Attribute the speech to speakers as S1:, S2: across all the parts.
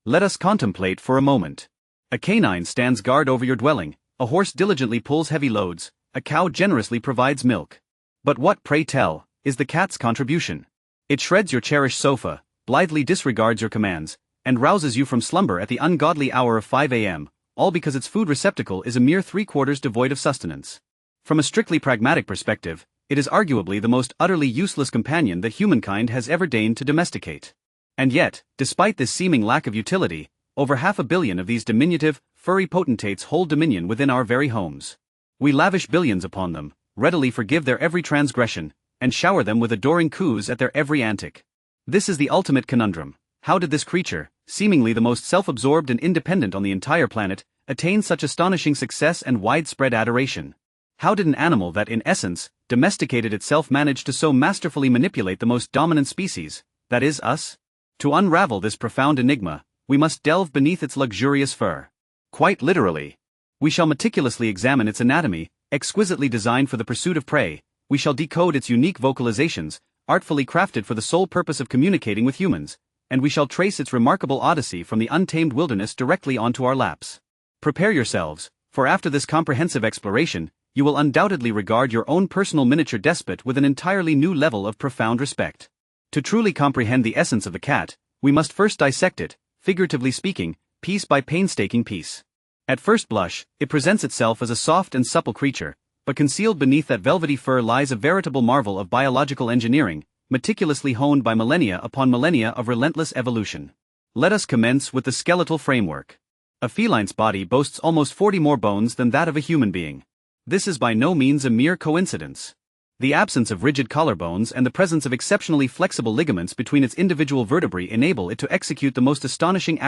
S1: Let us contemplate for a moment. A canine stands guard over your dwelling, a horse diligently pulls heavy loads, a cow generously provides milk. But what, pray tell, is the cat's contribution? It shreds your cherished sofa, blithely disregards your commands, and rouses you from slumber at the ungodly hour of 5 a.m., all because its food receptacle is a mere 3/4 devoid of sustenance. From a strictly pragmatic perspective, it is arguably the most utterly useless companion that humankind has ever deigned to domesticate. And yet, despite this seeming lack of utility, over 500 million of these diminutive, furry potentates hold dominion within our very homes. We lavish billions upon them, readily forgive their every transgression, and shower them with adoring coos at their every antic. This is the ultimate conundrum. How did this creature, seemingly the most self-absorbed and independent on the entire planet, attain such astonishing success and widespread adoration? How did an animal that in essence, domesticated itself manage to so masterfully manipulate the most dominant species, that is, us? To unravel this profound enigma, we must delve beneath its luxurious fur. Quite literally. We shall meticulously examine its anatomy, exquisitely designed for the pursuit of prey. We shall decode its unique vocalizations, artfully crafted for the sole purpose of communicating with humans, and we shall trace its remarkable odyssey from the untamed wilderness directly onto our laps. Prepare yourselves, for after this comprehensive exploration, you will undoubtedly regard your own personal miniature despot with an entirely new level of profound respect. To truly comprehend the essence of the cat, we must first dissect it, figuratively speaking, piece by painstaking piece. At first blush, it presents itself as a soft and supple creature, but concealed beneath that velvety fur lies a veritable marvel of biological engineering, meticulously honed by millennia upon millennia of relentless evolution. Let us commence with the skeletal framework. A feline's body boasts almost 40 more bones than that of a human being. This is by no means a mere coincidence. The absence of rigid collarbones and the presence of exceptionally flexible ligaments between its individual vertebrae enable it to execute the most astonishing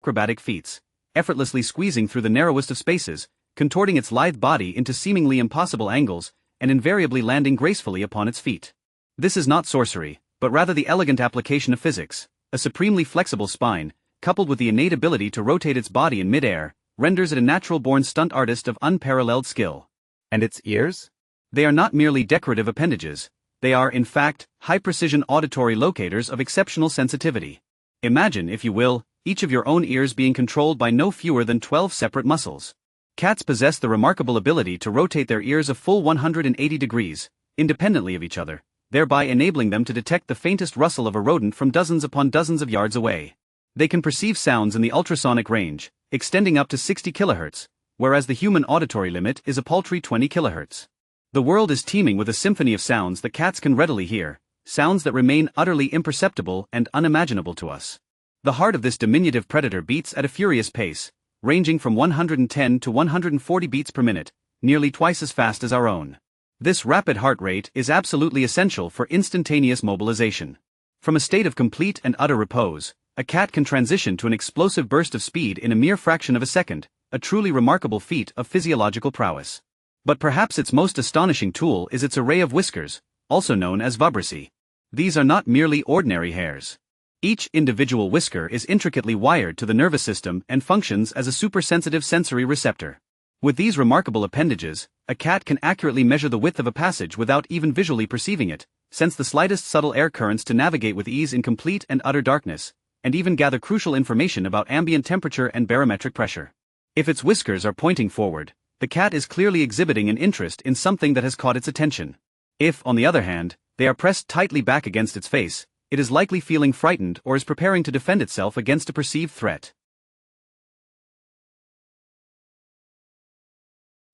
S1: acrobatic feats, effortlessly squeezing through the narrowest of spaces, contorting its lithe body into seemingly impossible angles, and invariably landing gracefully upon its feet. This is not sorcery, but rather the elegant application of physics. A supremely flexible spine, coupled with the innate ability to rotate its body in mid-air, renders it a natural-born stunt artist of unparalleled skill. And its ears? They are not merely decorative appendages, they are, in fact, high-precision auditory locators of exceptional sensitivity. Imagine, if you will, each of your own ears being controlled by no fewer than 12 separate muscles. Cats possess the remarkable ability to rotate their ears a full 180 degrees, independently of each other, thereby enabling them to detect the faintest rustle of a rodent from dozens upon dozens of yards away. They can perceive sounds in the ultrasonic range, extending up to 60 kHz, whereas the human auditory limit is a paltry 20 kHz. The world is teeming with a symphony of sounds that cats can readily hear, sounds that remain utterly imperceptible and unimaginable to us. The heart of this diminutive predator beats at a furious pace, ranging from 110 to 140 beats per minute, nearly twice as fast as our own. This rapid heart rate is absolutely essential for instantaneous mobilization. From a state of complete and utter repose, a cat can transition to an explosive burst of speed in a mere fraction of a second, a truly remarkable feat of physiological prowess. But perhaps its most astonishing tool is its array of whiskers, also known as vibrissae. These are not merely ordinary hairs. Each individual whisker is intricately wired to the nervous system and functions as a supersensitive sensory receptor. With these remarkable appendages, a cat can accurately measure the width of a passage without even visually perceiving it, sense the slightest subtle air currents to navigate with ease in complete and utter darkness, and even gather crucial information about ambient temperature and barometric pressure. If its whiskers are pointing forward, the cat is clearly exhibiting an interest in something that has caught its attention. If, on the other hand, they are pressed tightly back against its face, it is likely feeling frightened or is preparing to defend itself against a perceived threat.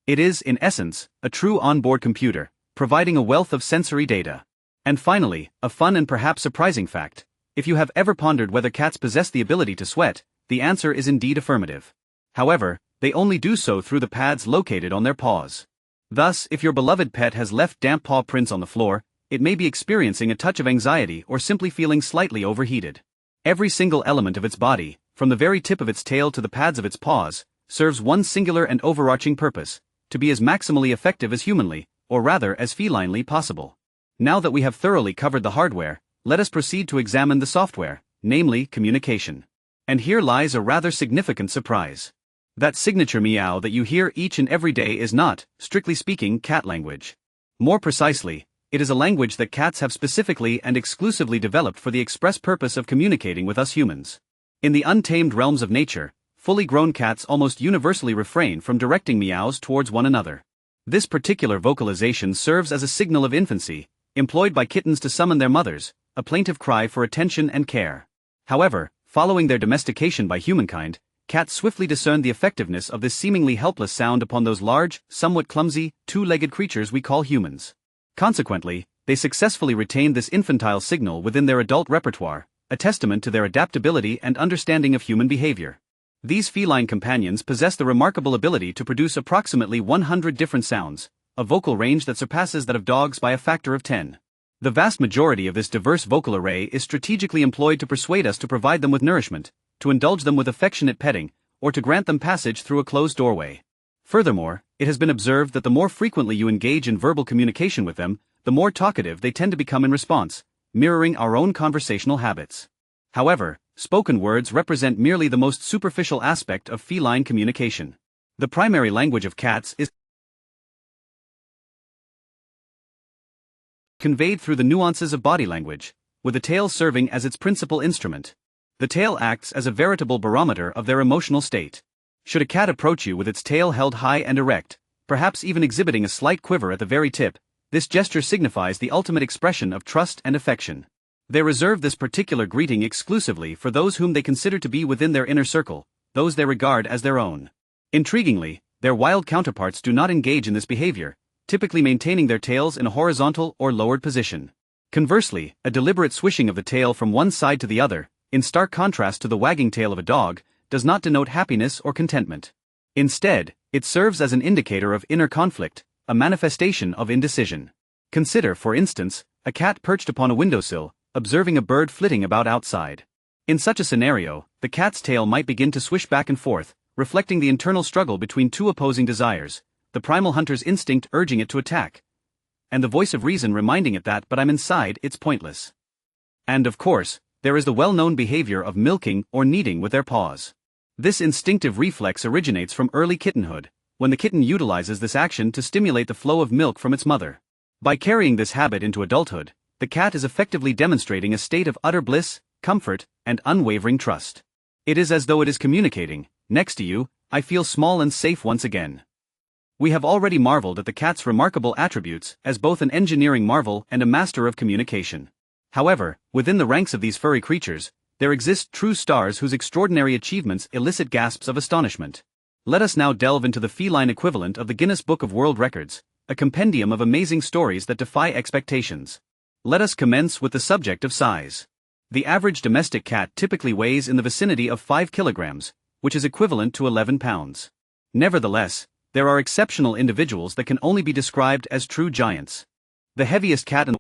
S1: It is, in essence, a true onboard computer, providing a wealth of sensory data. And finally, a fun and perhaps surprising fact. If you have ever pondered whether cats possess the ability to sweat, the answer is indeed affirmative. However, they only do so through the pads located on their paws. Thus, if your beloved pet has left damp paw prints on the floor, it may be experiencing a touch of anxiety or simply feeling slightly overheated. Every single element of its body, from the very tip of its tail to the pads of its paws, serves one singular and overarching purpose: to be as maximally effective as humanly, or rather as felinely possible. Now that we have thoroughly covered the hardware, let us proceed to examine the software, namely communication. And here lies a rather significant surprise. That signature meow that you hear each and every day is not, strictly speaking, cat language. More precisely, It is a language that cats have specifically and exclusively developed for the express purpose of communicating with us humans. In the untamed realms of nature, fully grown cats almost universally refrain from directing meows towards one another. This particular vocalization serves as a signal of infancy, employed by kittens to summon their mothers, a plaintive cry for attention and care. However, following their domestication by humankind, cats swiftly discerned the effectiveness of this seemingly helpless sound upon those large, somewhat clumsy, two-legged creatures we call humans. Consequently, they successfully retained this infantile signal within their adult repertoire, a testament to their adaptability and understanding of human behavior. These feline companions possess the remarkable ability to produce approximately 100 different sounds, a vocal range that surpasses that of dogs by a factor of 10. The vast majority of this diverse vocal array is strategically employed to persuade us to provide them with nourishment, to indulge them with affectionate petting, or to grant them passage through a closed doorway. Furthermore, it has been observed that the more frequently you engage in verbal communication with them, the more talkative they tend to become in response, mirroring our own conversational habits. However, spoken words represent merely the most superficial aspect of feline communication. The primary language of cats is conveyed through the nuances of body language, with the tail serving as its principal instrument. The tail acts as a veritable barometer of their emotional state. Should a cat approach you with its tail held high and erect, perhaps even exhibiting a slight quiver at the very tip, this gesture signifies the ultimate expression of trust and affection. They reserve this particular greeting exclusively for those whom they consider to be within their inner circle, those they regard as their own. Intriguingly, their wild counterparts do not engage in this behavior, typically maintaining their tails in a horizontal or lowered position. Conversely, a deliberate swishing of the tail from one side to the other, in stark contrast to the wagging tail of a dog, does not denote happiness or contentment. Instead, it serves as an indicator of inner conflict, a manifestation of indecision. Consider, for instance, a cat perched upon a windowsill, observing a bird flitting about outside. In such a scenario, the cat's tail might begin to swish back and forth, reflecting the internal struggle between two opposing desires, the primal hunter's instinct urging it to attack, and the voice of reason reminding it that "but I'm inside, it's pointless." And of course, there is the well-known behavior of milking or kneading with their paws. This instinctive reflex originates from early kittenhood, when the kitten utilizes this action to stimulate the flow of milk from its mother. By carrying this habit into adulthood, the cat is effectively demonstrating a state of utter bliss, comfort, and unwavering trust. It is as though it is communicating, "Next to you, I feel small and safe once again." We have already marveled at the cat's remarkable attributes as both an engineering marvel and a master of communication. However, within the ranks of these furry creatures, there exist true stars whose extraordinary achievements elicit gasps of astonishment. Let us now delve into the feline equivalent of the Guinness Book of World Records, a compendium of amazing stories that defy expectations. Let us commence with the subject of size. The average domestic cat typically weighs in the vicinity of 5 kilograms, which is equivalent to 11 pounds. Nevertheless, there are exceptional individuals that can only be described as true giants. The heaviest cat in the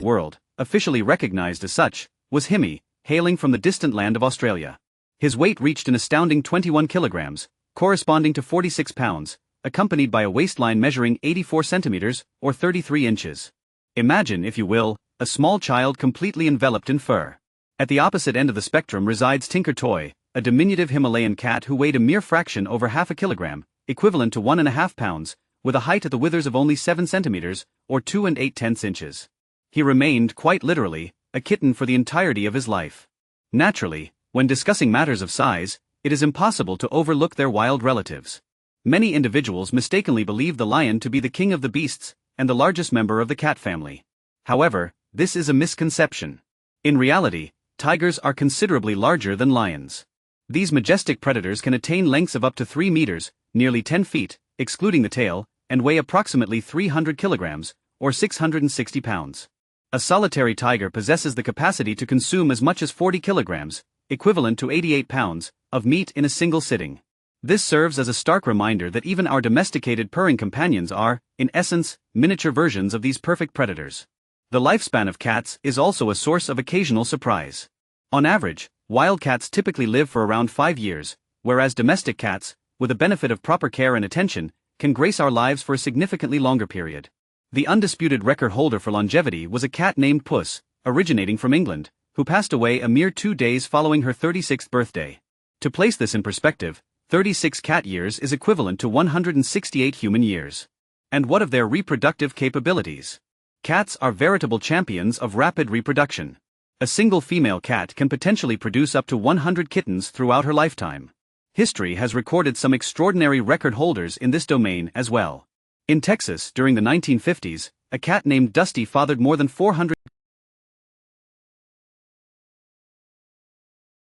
S1: world, officially recognized as such, was Himi, hailing from the distant land of Australia. His weight reached an astounding 21 kilograms, corresponding to 46 pounds, accompanied by a waistline measuring 84 centimeters, or 33 inches. Imagine, if you will, a small child completely enveloped in fur. At the opposite end of the spectrum resides Tinker Toy, a diminutive Himalayan cat who weighed a mere fraction over half a kilogram, equivalent to 1.5 pounds, with a height at the withers of only 7 centimeters, or 2 8/10 inches. He remained, quite literally, a kitten for the entirety of his life. Naturally, when discussing matters of size, it is impossible to overlook their wild relatives. Many individuals mistakenly believe the lion to be the king of the beasts, and the largest member of the cat family. However, this is a misconception. In reality, tigers are considerably larger than lions. These majestic predators can attain lengths of up to 3 meters, nearly 10 feet, excluding the tail, and weigh approximately 300 kilograms, or 660 pounds. A solitary tiger possesses the capacity to consume as much as 40 kilograms, equivalent to 88 pounds, of meat in a single sitting. This serves as a stark reminder that even our domesticated purring companions are, in essence, miniature versions of these perfect predators. The lifespan of cats is also a source of occasional surprise. On average, wild cats typically live for around 5 years, whereas domestic cats, with the benefit of proper care and attention, can grace our lives for a significantly longer period. The undisputed record holder for longevity was a cat named Puss, originating from England, who passed away a mere 2 days following her 36th birthday. To place this in perspective, 36 cat years is equivalent to 168 human years. And what of their reproductive capabilities? Cats are veritable champions of rapid reproduction. A single female cat can potentially produce up to 100 kittens throughout her lifetime. History has recorded some extraordinary record holders in this domain as well. In Texas, during the 1950s, a cat named Dusty fathered more than 400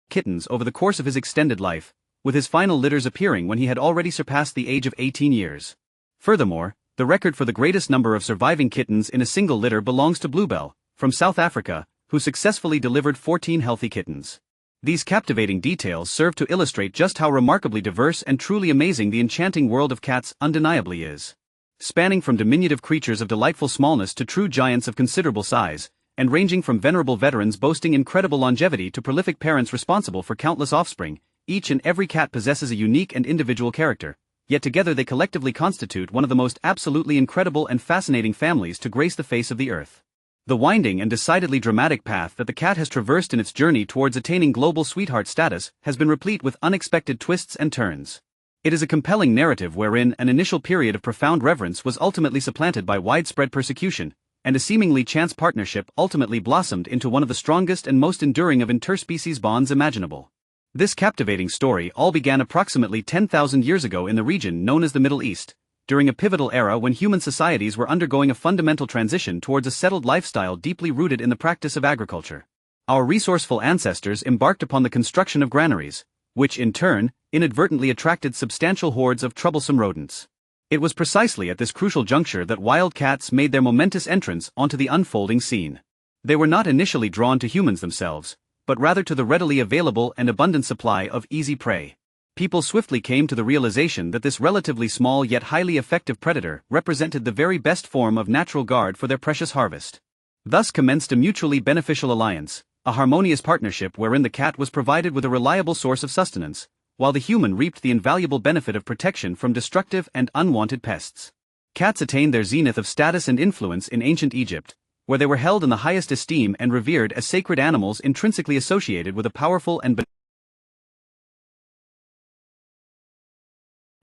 S1: kittens over the course of his extended life, with his final litters appearing when he had already surpassed the age of 18 years. Furthermore, the record for the greatest number of surviving kittens in a single litter belongs to Bluebell, from South Africa, who successfully delivered 14 healthy kittens. These captivating details serve to illustrate just how remarkably diverse and truly amazing the enchanting world of cats undeniably is. Spanning from diminutive creatures of delightful smallness to true giants of considerable size, and ranging from venerable veterans boasting incredible longevity to prolific parents responsible for countless offspring, each and every cat possesses a unique and individual character, yet together they collectively constitute one of the most absolutely incredible and fascinating families to grace the face of the earth. The winding and decidedly dramatic path that the cat has traversed in its journey towards attaining global sweetheart status has been replete with unexpected twists and turns. It is a compelling narrative wherein an initial period of profound reverence was ultimately supplanted by widespread persecution, and a seemingly chance partnership ultimately blossomed into one of the strongest and most enduring of interspecies bonds imaginable. This captivating story all began approximately 10,000 years ago in the region known as the Middle East, during a pivotal era when human societies were undergoing a fundamental transition towards a settled lifestyle deeply rooted in the practice of agriculture. Our resourceful ancestors embarked upon the construction of granaries, which in turn, inadvertently attracted substantial hordes of troublesome rodents. It was precisely at this crucial juncture that wild cats made their momentous entrance onto the unfolding scene. They were not initially drawn to humans themselves, but rather to the readily available and abundant supply of easy prey. People swiftly came to the realization that this relatively small yet highly effective predator represented the very best form of natural guard for their precious harvest. Thus commenced a mutually beneficial alliance, a harmonious partnership wherein the cat was provided with a reliable source of sustenance, while the human reaped the invaluable benefit of protection from destructive and unwanted pests. Cats attained their zenith of status and influence in ancient Egypt, where they were held in the highest esteem and revered as sacred animals intrinsically associated with a powerful and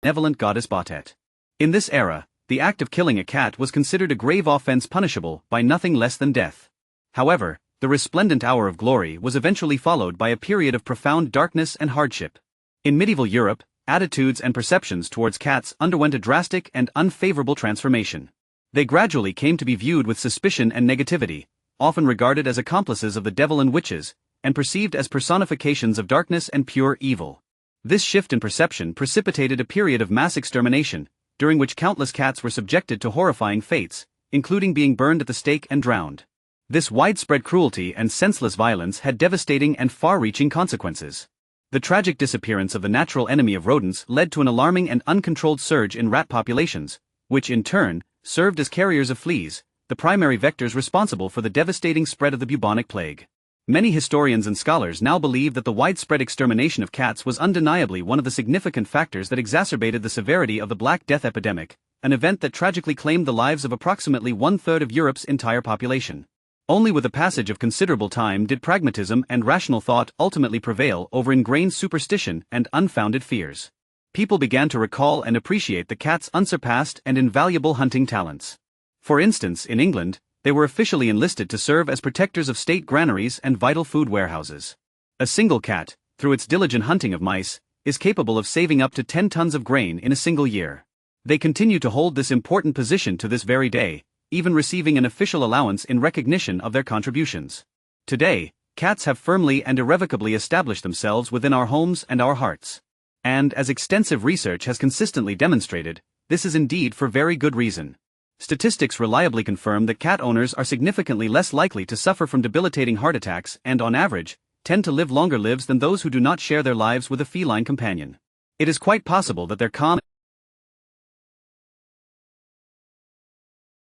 S1: benevolent goddess Batet. In this era, the act of killing a cat was considered a grave offense punishable by nothing less than death. However, the resplendent hour of glory was eventually followed by a period of profound darkness and hardship. In medieval Europe, attitudes and perceptions towards cats underwent a drastic and unfavorable transformation. They gradually came to be viewed with suspicion and negativity, often regarded as accomplices of the devil and witches, and perceived as personifications of darkness and pure evil. This shift in perception precipitated a period of mass extermination, during which countless cats were subjected to horrifying fates, including being burned at the stake and drowned. This widespread cruelty and senseless violence had devastating and far-reaching consequences. The tragic disappearance of the natural enemy of rodents led to an alarming and uncontrolled surge in rat populations, which in turn served as carriers of fleas, the primary vectors responsible for the devastating spread of the bubonic plague. Many historians and scholars now believe that the widespread extermination of cats was undeniably one of the significant factors that exacerbated the severity of the Black Death epidemic, an event that tragically claimed the lives of approximately one-third of Europe's entire population. Only with the passage of considerable time did pragmatism and rational thought ultimately prevail over ingrained superstition and unfounded fears. People began to recall and appreciate the cat's unsurpassed and invaluable hunting talents. For instance, in England, they were officially enlisted to serve as protectors of state granaries and vital food warehouses. A single cat, through its diligent hunting of mice, is capable of saving up to 10 tons of grain in a single year. They continue to hold this important position to this very day, even receiving an official allowance in recognition of their contributions. Today, cats have firmly and irrevocably established themselves within our homes and our hearts. And as extensive research has consistently demonstrated, this is indeed for very good reason. Statistics reliably confirm that cat owners are significantly less likely to suffer from debilitating heart attacks and, on average, tend to live longer lives than those who do not share their lives with a feline companion. It is quite possible that their calm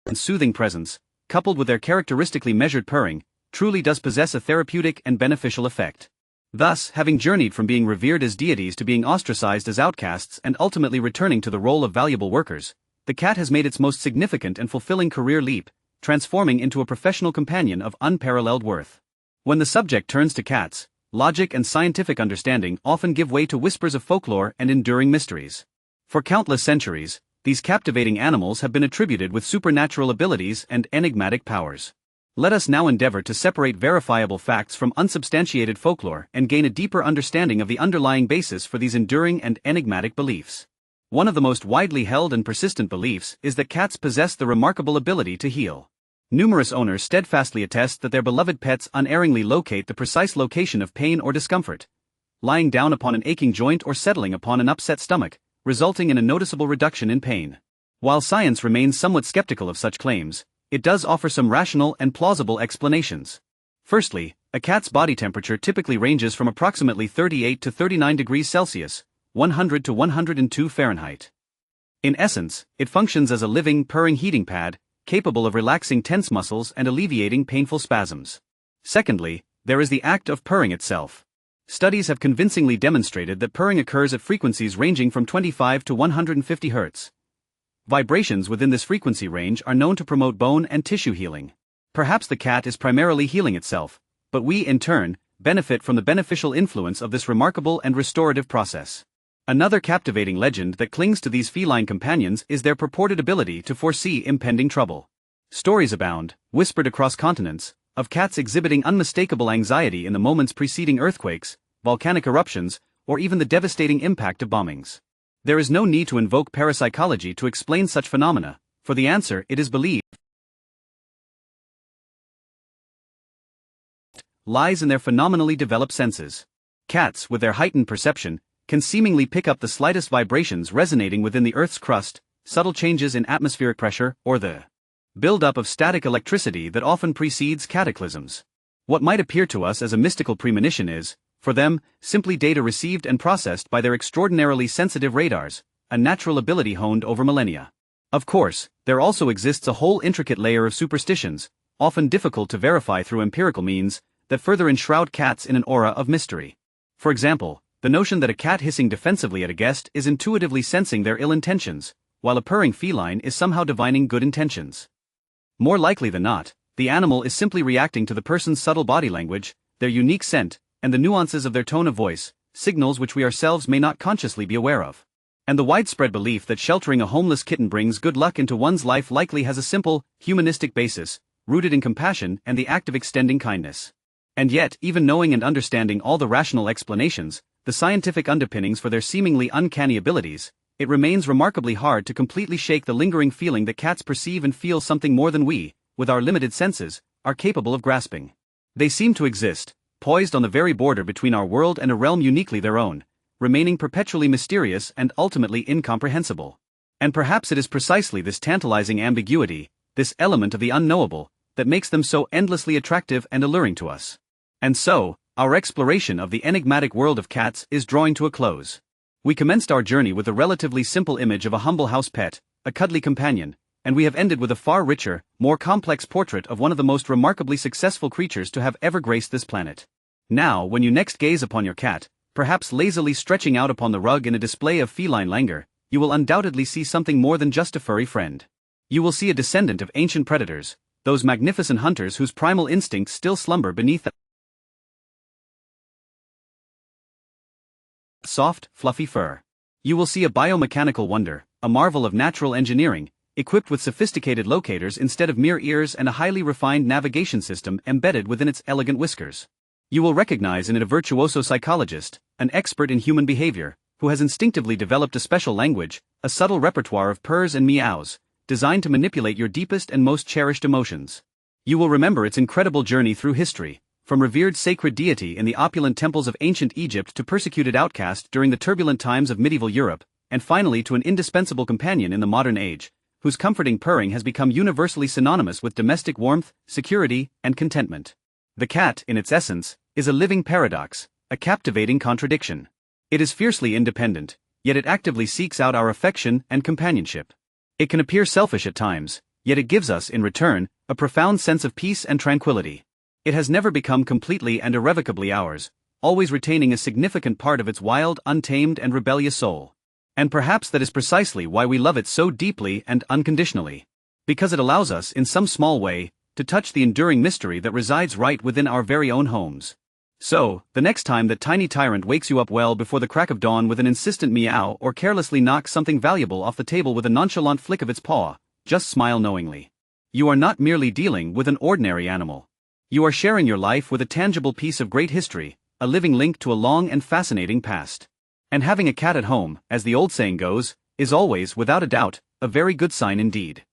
S1: and soothing presence, coupled with their characteristically measured purring, truly does possess a therapeutic and beneficial effect. Thus, having journeyed from being revered as deities to being ostracized as outcasts and ultimately returning to the role of valuable workers, the cat has made its most significant and fulfilling career leap, transforming into a professional companion of unparalleled worth. When the subject turns to cats, logic and scientific understanding often give way to whispers of folklore and enduring mysteries. For countless centuries, these captivating animals have been attributed with supernatural abilities and enigmatic powers. Let us now endeavor to separate verifiable facts from unsubstantiated folklore and gain a deeper understanding of the underlying basis for these enduring and enigmatic beliefs. One of the most widely held and persistent beliefs is that cats possess the remarkable ability to heal. Numerous owners steadfastly attest that their beloved pets unerringly locate the precise location of pain or discomfort, lying down upon an aching joint or settling upon an upset stomach, resulting in a noticeable reduction in pain. While science remains somewhat skeptical of such claims, it does offer some rational and plausible explanations. Firstly, a cat's body temperature typically ranges from approximately 38 to 39 degrees Celsius, 100 to 102 Fahrenheit. In essence, it functions as a living, purring heating pad, capable of relaxing tense muscles and alleviating painful spasms. Secondly, there is the act of purring itself. Studies have convincingly demonstrated that purring occurs at frequencies ranging from 25 to 150 Hz. Vibrations within this frequency range are known to promote bone and tissue healing. Perhaps the cat is primarily healing itself, but we, in turn, benefit from the beneficial influence of this remarkable and restorative process. Another captivating legend that clings to these feline companions is their purported ability to foresee impending trouble. Stories abound, whispered across continents, of cats exhibiting unmistakable anxiety in the moments preceding earthquakes, volcanic eruptions, or even the devastating impact of bombings. There is no need to invoke parapsychology to explain such phenomena, for the answer, it is believed, lies in their phenomenally developed senses. Cats, with their heightened perception, can seemingly pick up the slightest vibrations resonating within the Earth's crust, subtle changes in atmospheric pressure, or the buildup of static electricity that often precedes cataclysms. What might appear to us as a mystical premonition is, for them, simply data received and processed by their extraordinarily sensitive radars, a natural ability honed over millennia. Of course, there also exists a whole intricate layer of superstitions, often difficult to verify through empirical means, that further enshroud cats in an aura of mystery. For example, the notion that a cat hissing defensively at a guest is intuitively sensing their ill intentions, while a purring feline is somehow divining good intentions. More likely than not, the animal is simply reacting to the person's subtle body language, their unique scent, and the nuances of their tone of voice, signals which we ourselves may not consciously be aware of. And the widespread belief that sheltering a homeless kitten brings good luck into one's life likely has a simple, humanistic basis, rooted in compassion and the act of extending kindness. And yet, even knowing and understanding all the rational explanations, the scientific underpinnings for their seemingly uncanny abilities, it remains remarkably hard to completely shake the lingering feeling that cats perceive and feel something more than we, with our limited senses, are capable of grasping. They seem to exist, poised on the very border between our world and a realm uniquely their own, remaining perpetually mysterious and ultimately incomprehensible. And perhaps it is precisely this tantalizing ambiguity, this element of the unknowable, that makes them so endlessly attractive and alluring to us. And so, our exploration of the enigmatic world of cats is drawing to a close. We commenced our journey with a relatively simple image of a humble house pet, a cuddly companion, and we have ended with a far richer, more complex portrait of one of the most remarkably successful creatures to have ever graced this planet. Now, when you next gaze upon your cat, perhaps lazily stretching out upon the rug in a display of feline languor, you will undoubtedly see something more than just a furry friend. You will see a descendant of ancient predators, those magnificent hunters whose primal instincts still slumber beneath that soft, fluffy fur. You will see a biomechanical wonder, a marvel of natural engineering, equipped with sophisticated locators instead of mere ears and a highly refined navigation system embedded within its elegant whiskers. You will recognize in it a virtuoso psychologist, an expert in human behavior, who has instinctively developed a special language, a subtle repertoire of purrs and meows, designed to manipulate your deepest and most cherished emotions. You will remember its incredible journey through history, from revered sacred deity in the opulent temples of ancient Egypt to persecuted outcast during the turbulent times of medieval Europe, and finally to an indispensable companion in the modern age, whose comforting purring has become universally synonymous with domestic warmth, security, and contentment. The cat, in its essence, is a living paradox, a captivating contradiction. It is fiercely independent, yet it actively seeks out our affection and companionship. It can appear selfish at times, yet it gives us, in return, a profound sense of peace and tranquility. It has never become completely and irrevocably ours, always retaining a significant part of its wild, untamed and rebellious soul. And perhaps that is precisely why we love it so deeply and unconditionally. Because it allows us, in some small way, to touch the enduring mystery that resides right within our very own homes. So, the next time that tiny tyrant wakes you up well before the crack of dawn with an insistent meow or carelessly knocks something valuable off the table with a nonchalant flick of its paw, just smile knowingly. You are not merely dealing with an ordinary animal. You are sharing your life with a tangible piece of great history, a living link to a long and fascinating past. And having a cat at home, as the old saying goes, is always, without a doubt, a very good sign indeed.